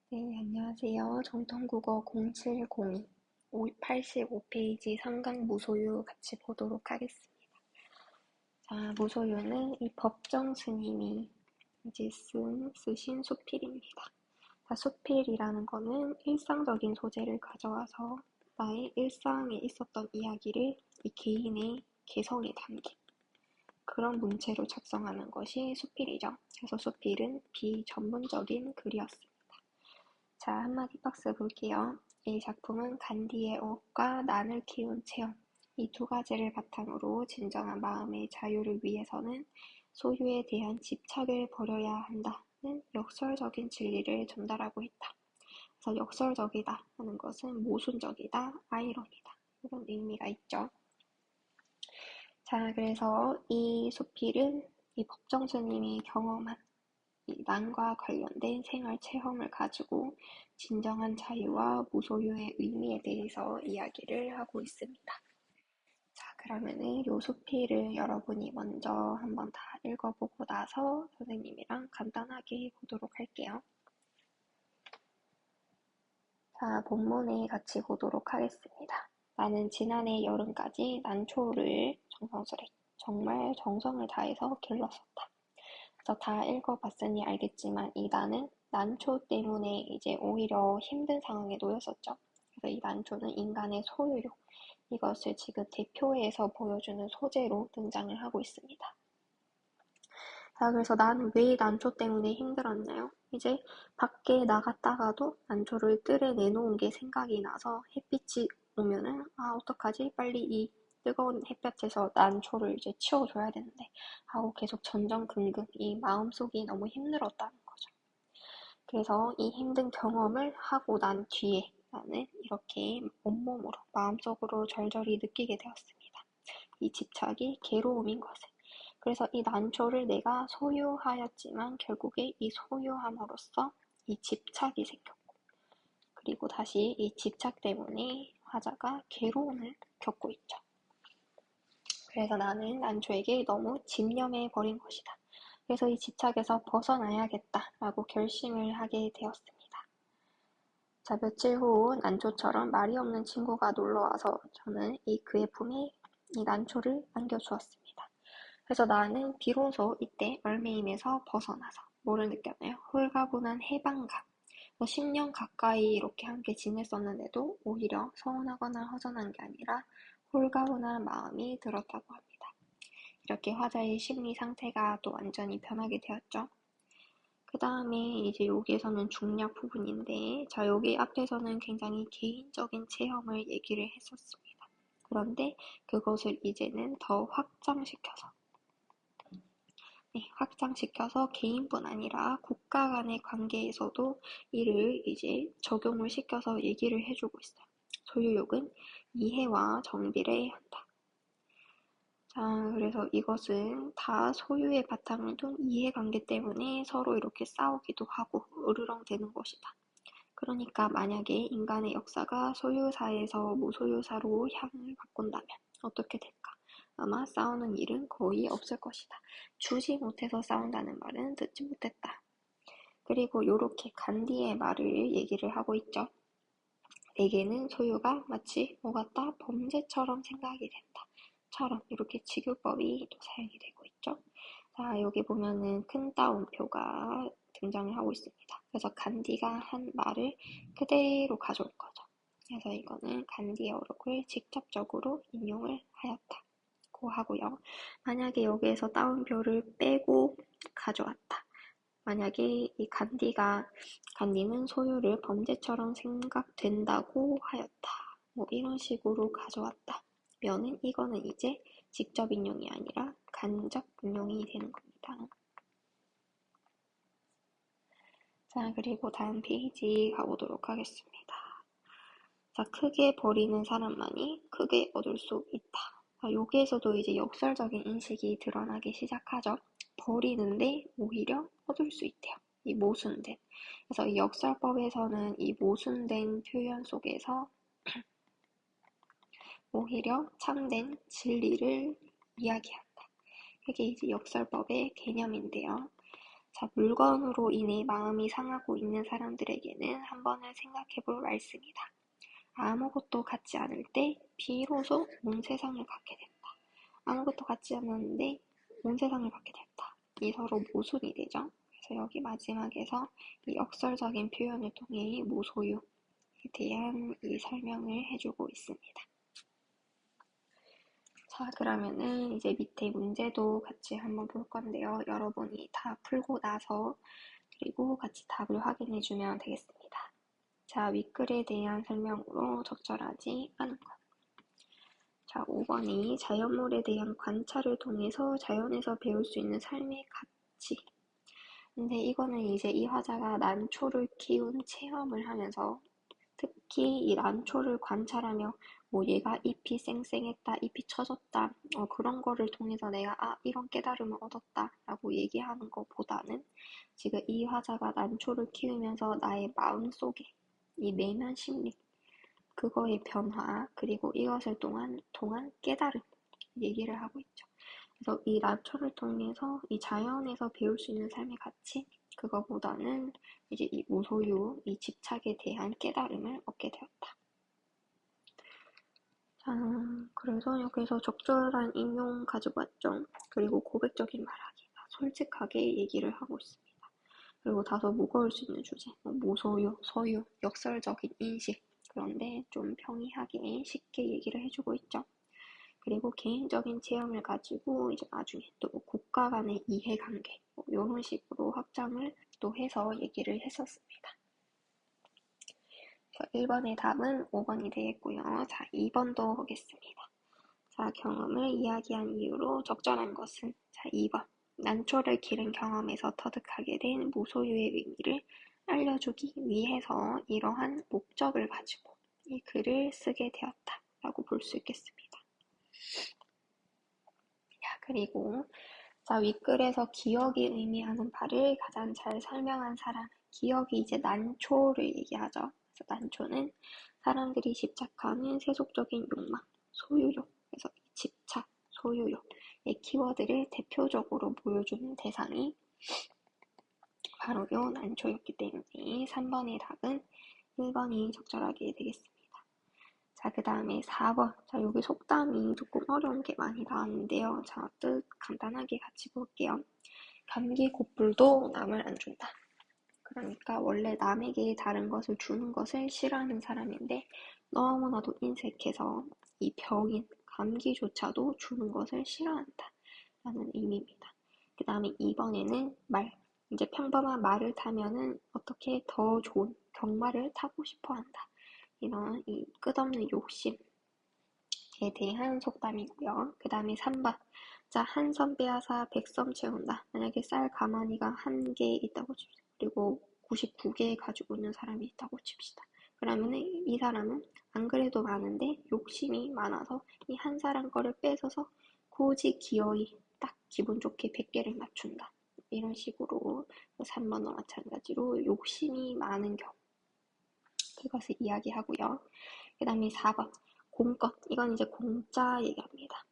네, 안녕하세요. 정통국어 0702 85페이지 삼강 무소유 같이 보도록 하겠습니다. 자, 무소유는 이 법정 스님이 이제 쓰신 수필입니다. 자, 수필이라는 거는 일상적인 소재를 가져와서 나의 일상에 있었던 이야기를 이 개인의 개성에 담긴 그런 문체로 작성하는 것이 수필이죠. 그래서 수필은 비전문적인 글이었습니다. 자, 한마디 박스 볼게요. 이 작품은 간디의 어업과 난을 키운 체험, 이 두 가지를 바탕으로 진정한 마음의 자유를 위해서는 소유에 대한 집착을 버려야 한다는 역설적인 진리를 전달하고 있다. 그래서 역설적이다 하는 것은 모순적이다, 아이러니다. 이런 의미가 있죠. 자, 그래서 이 수필은 이 법정 스님이 경험한 이 난과 관련된 생활 체험을 가지고 진정한 자유와 무소유의 의미에 대해서 이야기를 하고 있습니다. 자, 그러면은 요 수필을 여러분이 먼저 한번 다 읽어보고 나서 선생님이랑 간단하게 보도록 할게요. 자, 본문에 같이 보도록 하겠습니다. 나는 지난해 여름까지 난초를 정말 정성을 다해서 길렀었다. 그래서 다 읽어봤으니 알겠지만 이 나는 난초 때문에 이제 오히려 힘든 상황에 놓였었죠. 그래서 이 난초는 인간의 소유욕, 이것을 지금 대표해서 보여주는 소재로 등장을 하고 있습니다. 자, 그래서 나는 왜 난초 때문에 힘들었나요? 이제 밖에 나갔다가도 난초를 뜰에 내놓은 게 생각이 나서 햇빛이 오면은 어떡하지? 빨리 이 뜨거운 햇볕에서 난초를 이제 치워줘야 되는데 하고 계속 전전긍긍 이 마음속이 너무 힘들었다는 거죠. 그래서 이 힘든 경험을 하고 난 뒤에 나는 이렇게 온몸으로 마음속으로 절절히 느끼게 되었습니다. 이 집착이 괴로움인 것을. 그래서 이 난초를 내가 소유하였지만 결국에 이 소유함으로써 이 집착이 생겼고 그리고 다시 이 집착 때문에 화자가 괴로움을 겪고 있죠. 그래서 나는 난초에게 너무 집념해 버린 것이다. 그래서 이 집착에서 벗어나야겠다라고 결심을 하게 되었습니다. 자, 며칠 후 난초처럼 말이 없는 친구가 놀러와서 저는 그의 품에 이 난초를 안겨주었습니다. 그래서 나는 비로소 이때 얼매임에서 벗어나서 뭐를 느꼈나요? 홀가분한 해방감. 10년 가까이 이렇게 함께 지냈었는데도 오히려 서운하거나 허전한 게 아니라 홀가분한 마음이 들었다고 합니다. 이렇게 화자의 심리 상태가 또 완전히 변하게 되었죠. 그 다음에 이제 여기에서는 중략 부분인데, 자, 여기 앞에서는 굉장히 개인적인 체험을 얘기를 했었습니다. 그런데 그것을 이제는 더 확장시켜서 개인뿐 아니라 국가 간의 관계에서도 이를 이제 적용을 시켜서 얘기를 해주고 있어요. 소유욕은 이해와 정비를 한다. 자, 그래서 이것은 다 소유의 바탕을 둔 이해관계 때문에 서로 이렇게 싸우기도 하고 으르렁대는 것이다. 그러니까 만약에 인간의 역사가 소유사에서 무소유사로 향을 바꾼다면 어떻게 될까? 아마 싸우는 일은 거의 없을 것이다. 주지 못해서 싸운다는 말은 듣지 못했다. 그리고 요렇게 간디의 말을 얘기를 하고 있죠. 내게는 소유가 마치 뭐 같다? 범죄처럼 생각이 된다. 처럼 이렇게 직유법이 또 사용이 되고 있죠. 자, 여기 보면은 큰 따옴표가 등장을 하고 있습니다. 그래서 간디가 한 말을 그대로 가져올 거죠. 그래서 이거는 간디의 어록을 직접적으로 인용을 하였다고 하고요. 만약에 여기에서 따옴표를 빼고 가져왔다. 만약에 이 간디는 소유를 범죄처럼 생각된다고 하였다. 뭐 이런 식으로 가져왔다. 면은 이거는 이제 직접 인용이 아니라 간접 인용이 되는 겁니다. 자, 그리고 다음 페이지 가보도록 하겠습니다. 자, 크게 버리는 사람만이 크게 얻을 수 있다. 자, 여기에서도 이제 역설적인 인식이 드러나기 시작하죠. 버리는데 오히려 얻을 수 있대요. 이 모순된. 그래서 이 역설법에서는 이 모순된 표현 속에서 오히려 참된 진리를 이야기한다. 그게 이제 역설법의 개념인데요. 자, 물건으로 인해 마음이 상하고 있는 사람들에게는 한 번을 생각해 볼 말씀이다. 아무것도 갖지 않을 때 비로소 온 세상을 갖게 된다. 아무것도 갖지 않았는데 온 세상을 갖게 됐다. 이 서로 모순이 되죠. 그래서 여기 마지막에서 이 역설적인 표현을 통해 무소유에 대한 이 설명을 해주고 있습니다. 자, 그러면은 이제 밑에 문제도 같이 한번 볼 건데요. 여러분이 다 풀고 나서 그리고 같이 답을 확인해 주면 되겠습니다. 자, 윗글에 대한 설명으로 적절하지 않은 것. 자, 5번이 자연물에 대한 관찰을 통해서 자연에서 배울 수 있는 삶의 가치. 근데 이거는 이제 이 화자가 난초를 키운 체험을 하면서 특히 이 난초를 관찰하며 뭐 얘가 잎이 쌩쌩했다, 잎이 처졌다, 그런 거를 통해서 내가 이런 깨달음을 얻었다 라고 얘기하는 것보다는 지금 이 화자가 난초를 키우면서 나의 마음속에 이 내면 심리, 그거의 변화, 그리고 이것을 통한 깨달음 얘기를 하고 있죠. 그래서 이 난초를 통해서 이 자연에서 배울 수 있는 삶의 가치, 그거보다는 이제 이 무소유, 이 집착에 대한 깨달음을 얻게 되었다. 자, 그래서 여기서 적절한 인용 가지고 왔죠. 그리고 고백적인 말하기, 솔직하게 얘기를 하고 있습니다. 그리고 다소 무거울 수 있는 주제, 무소유, 소유, 역설적인 인식, 그런데 좀 평이하게 쉽게 얘기를 해주고 있죠. 그리고 개인적인 체험을 가지고 이제 나중에 또 국가 간의 이해관계 이런 식으로 확장을 또 해서 얘기를 했었습니다. 자, 1번의 답은 5번이 되겠고요. 자, 2번도 보겠습니다. 자, 경험을 이야기한 이유로 적절한 것은 자, 2번 난초를 기른 경험에서 터득하게 된 무소유의 의미를 알려주기 위해서 이러한 목적을 가지고 이 글을 쓰게 되었다 라고 볼 수 있겠습니다. 그리고 자, 윗글에서 기억이 의미하는 바를 가장 잘 설명한 사람, 기억이 이제 난초를 얘기하죠. 그래서 난초는 사람들이 집착하는 세속적인 욕망, 소유욕, 그래서 집착, 소유욕의 키워드를 대표적으로 보여주는 대상이 바로 요 난초였기 때문에 3번의 답은 1번이 적절하게 되겠습니다. 자, 그 다음에 4번. 자, 여기 속담이 조금 어려운 게 많이 나왔는데요. 자, 뜻 간단하게 같이 볼게요. 감기 곧불도 남을 안 준다. 그러니까 원래 남에게 다른 것을 주는 것을 싫어하는 사람인데 너무나도 인색해서 이 병인 감기조차도 주는 것을 싫어한다 라는 의미입니다. 그 다음에 2번에는 말. 이제 평범한 말을 타면은 어떻게 더 좋은 경마를 타고 싶어 한다. 이런 이 끝없는 욕심에 대한 속담이고요. 그 다음에 3번. 자, 한 섬 빼앗아 100섬 채운다. 만약에 쌀 가마니가 한 개 있다고 칩시다. 그리고 99개 가지고 있는 사람이 있다고 칩시다. 그러면 이 사람은 안 그래도 많은데 욕심이 많아서 이 한 사람 거를 뺏어서 굳이 기어이 딱 기분 좋게 100개를 맞춘다. 이런 식으로 3번과 마찬가지로 욕심이 많은 경우 그것을 이야기하고요. 그 다음에 4번 공건, 이건 이제 공짜 얘기합니다.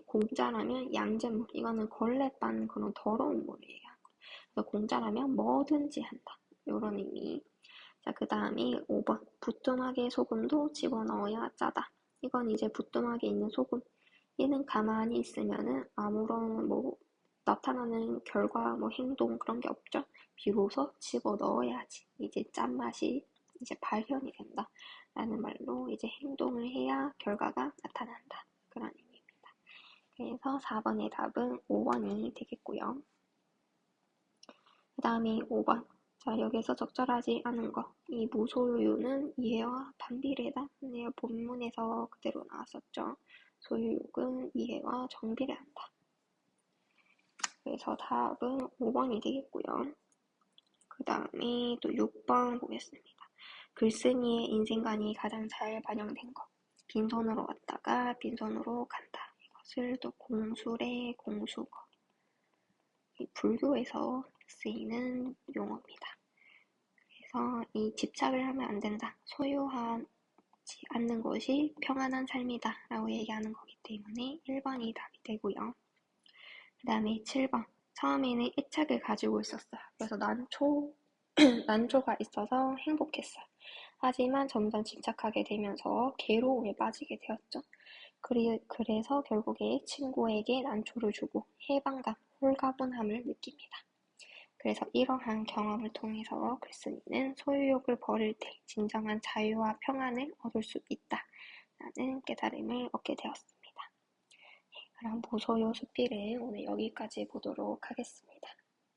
공짜라면 양잿물, 이거는 걸레빤 그런 더러운 물을 얘기하는 거예요. 그래서 공짜라면 뭐든지 한다. 이런 의미. 자, 그 다음에 5번 부뚜막에 소금도 집어넣어야 짜다. 이건 이제 부뚜막에 있는 소금. 얘는 가만히 있으면은 아무런 뭐 나타나는 결과, 뭐 행동 그런 게 없죠. 비로소 집어넣어야지 이제 짠맛이 이제 발현이 된다. 라는 말로 이제 행동을 해야 결과가 나타난다. 그런 의미입니다. 그래서 4번의 답은 5번이 되겠고요. 그 다음에 5번. 자, 여기서 적절하지 않은 거. 이 무소유는 이해와 반비례다. 근데 본문에서 그대로 나왔었죠. 소유욕은 이해와 정비례한다. 그래서 답은 5번이 되겠고요. 그 다음에 또 6번 보겠습니다. 글쓴이의 인생관이 가장 잘 반영된 것. 빈손으로 왔다가 빈손으로 간다. 이것을 또 공술의 공수거. 이 불교에서 쓰이는 용어입니다. 그래서 이 집착을 하면 안 된다. 소유하지 않는 것이 평안한 삶이다 라고 얘기하는 거기 때문에 1번이 답이 되고요. 그 다음에 7번. 처음에는 애착을 가지고 있었어요. 그래서 난초가 있어서 행복했어요. 하지만 점점 집착하게 되면서 괴로움에 빠지게 되었죠. 그래서 결국에 친구에게 난초를 주고 해방감, 홀가분함을 느낍니다. 그래서 이러한 경험을 통해서 글쓴이는 소유욕을 버릴 때 진정한 자유와 평안을 얻을 수 있다라는 깨달음을 얻게 되었습니다. 그럼 무소유 수필은 오늘 여기까지 보도록 하겠습니다.